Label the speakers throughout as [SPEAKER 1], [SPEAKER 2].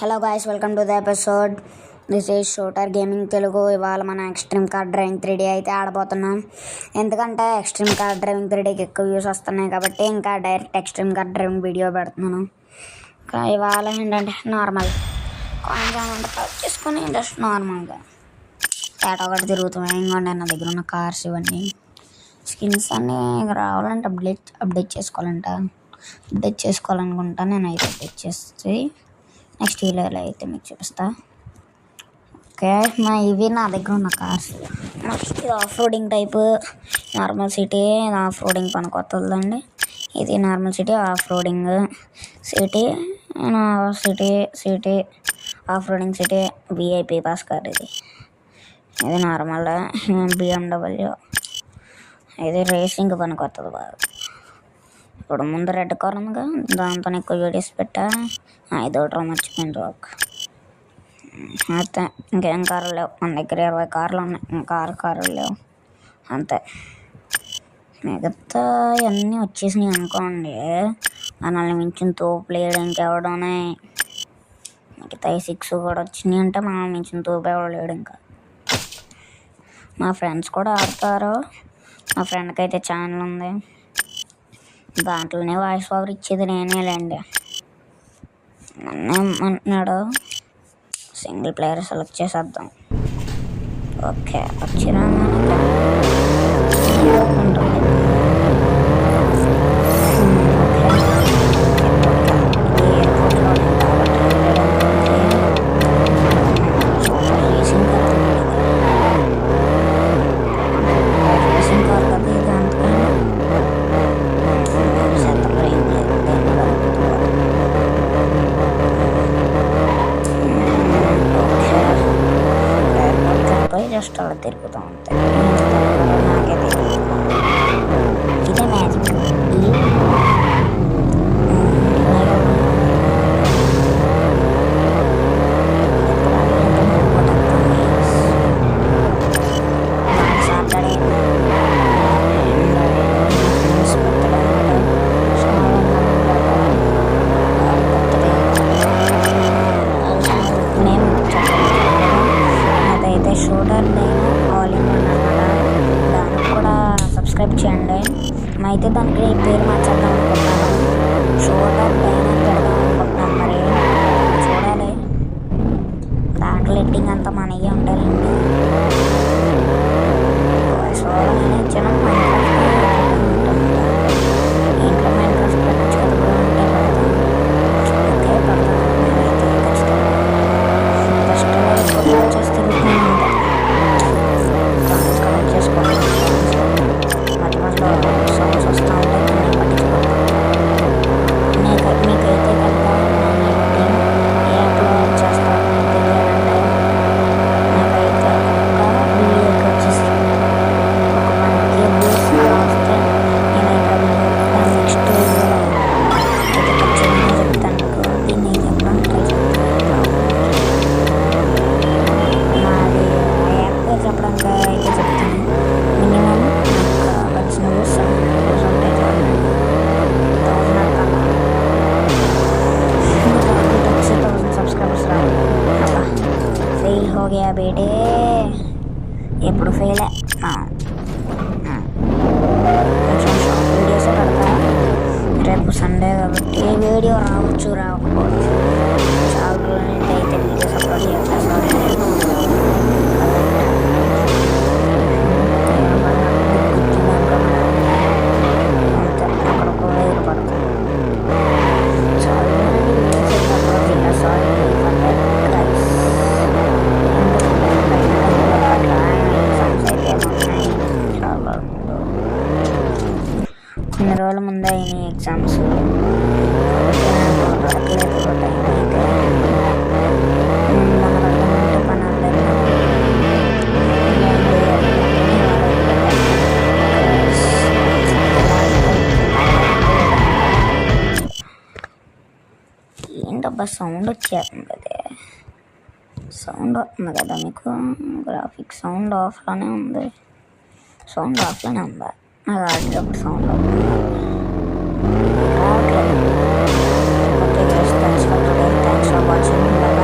[SPEAKER 1] Hello guys, welcome to the episode. This is shooter gaming Telugu. ఇవాళ మనం extreme car driving 3D అయితే ఆడబోతున్నాం. ఎందుకంటే extreme car driving 3Dకి ఎక్కువ views వస్తున్నాయి కాబట్టి ఇంకా direct extreme car driving video పెడుతున్నాను. ఇంకా ఇవాళ ఏంటంటే నార్మల్ కాయిన్స్ ఏమంటే కలెక్ట్ చేసుకొని జస్ట్ నార్మల్గా ఏటో ఒకటి తిరుగుతున్నాయి. ఇంకోండి నా దగ్గర ఉన్న కార్స్ ఇవన్నీ స్కిన్స్ అన్నీ రావాలంటే అప్డేట్ చేసుకోవాలనుకుంటా. నేనైతే అప్డేట్ చేసి నెక్స్ట్ వీడియోలో అయితే మీకు చూపిస్తా. ఓకే, ఇవి నా దగ్గర ఉన్న cars. Next off roading type normal city, off roading పని కొత్తదండి. ఇది normal city, off roading city, city off roading city, VIP pass car. ఇది నార్మల్ BMW. ఇది రేసింగ్ పని కొత్తది బాగా. ఇప్పుడు ముందు రెడ్ కార్ ఉందిగా, దాంతో ఎక్కువ వీడియోస్ పెట్టా. ఇదోటి మర్చిపోయింది రోక్. అయితే ఇంకేం కార్లు లేవు మన దగ్గర. 20 కార్లు ఉన్నాయి, ఇంకా 6 కార్లు లేవు అంతే. మిగతా అన్నీ వచ్చేసినాయి అనుకోండి. మనల్ని మించిన తోపు లేడు ఇంకెవడనే. మిగతా 6 కూడా వచ్చినాయి అంటే మనల్ని మించిన తోపు ఎవడు లేడు ఇంకా. మా ఫ్రెండ్స్ కూడా ఆడతారు. మా ఫ్రెండ్కి అయితే ఛానల్ ఉంది, దాంట్లోనే వాయిస్ ఓవర్ ఇచ్చేది నేనేలేండి. అంటున్నాడు సింగిల్ ప్లేయర్ సెలెక్ట్ చేసేద్దాం. ఓకే, వచ్చినా జస్ట్ అలా తిరుగుతాం అంతే. నాకైతే ఇదే మ్యాజిక్. షూటర్ నేను ఆల్ ఇన్ వన్ అన్నమాట. దానికి కూడా సబ్స్క్రైబ్ చేయండి. అయితే దానికి పేరు మార్చేద్దాం అనుకుంటున్నాను. షూటర్ డైనా పెడదాం అనుకుంటున్నాను. మరి చూడాలి. దాంట్లో ఎడ్డింగ్ అంతా మనయ్యే ఉండాలండి. సో నేను ఇచ్చాను ఇంట్లో మైండ్క్రాఫ్ట్ పెట్టచ్చు కదా, కూడా ఉంటే పెడతాను. ఓకే, పెడతాను. నేనైతే ఖచ్చితంగా ఫస్ట్ వచ్చేసి తిరుగుతున్నాను అంతే. కలెక్ట్ చేసుకోవాలి. మధ్య మధ్యలో సాంగ్స్ వస్తూ ఉంటాయి, నేను పట్టించుకోవాలి. మీకైతే కనుక ఏ యాప్లో చేస్తాను తెలియాలంటే నాకైతే ఒక వీడియోకి వచ్చేసి ఒక 1K వ్యూస్ అలా వస్తే నేనైతే దాని నెక్స్ట్ వీడియోలో అయితే ఖచ్చితంగా చెప్తాను. దీన్ని చెప్పడానికి ట్రై చేస్తాను. నాది ఆ యాప్ పేరు చెప్పడానికి అయితే చెప్తాను. మినిమం నాకు వచ్చిన వ్యూస్ 700 ఉంటాయి చూడండి. 1000 కన్నా 1000 సబ్స్క్రైబర్స్ రావాలి. అబ్బా, ఫెయిల్ హో గయా బేటే. ఎప్పుడు ఫెయిలే. వీడియోస్ పెడతా. రేపు సండే కాబట్టి వీడియో రాకపోవచ్చు. చాలా రోజుల నుండి అయితే వీడియోస్ అప్లోడ్ చేస్తాను. అక్కడికి వేరు పడుతుంది. చాలా వీడియోస్ అయితే అప్లోడ్ చేయాలి. సారీ చాలా కొన్ని రోజుల ముందే అయినాయి ఎగ్జామ్స్. దొరకలేదు టైం అయితే. మన పడుతుంటే పని అవ్వలేదు. ఏంటబ్బా సౌండ్ వచ్చేస్తుంది కదా. సౌండ్ వస్తుంది కదా మీకు. గ్రాఫిక్ సౌండ్ ఆఫ్లోనే ఉంది. సౌండ్ ఆఫ్లోనే ఉందా? నాకు ఆడేటప్పుడు సౌండ్ రావట్లేదు. Okay guys, thanks for watching.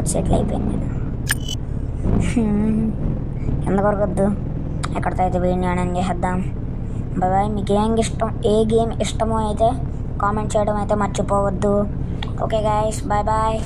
[SPEAKER 1] వచ్చి సెటిల్ అయిపోయింది నేను. కింద కొరకొద్దు, ఎక్కడితో అయితే వీడియో అని చేద్దాం. బాయ్. మీకు ఏ గేమ్ ఇష్టమో అయితే కామెంట్ చేయడం అయితే మర్చిపోవద్దు. Okay guys, bye bye.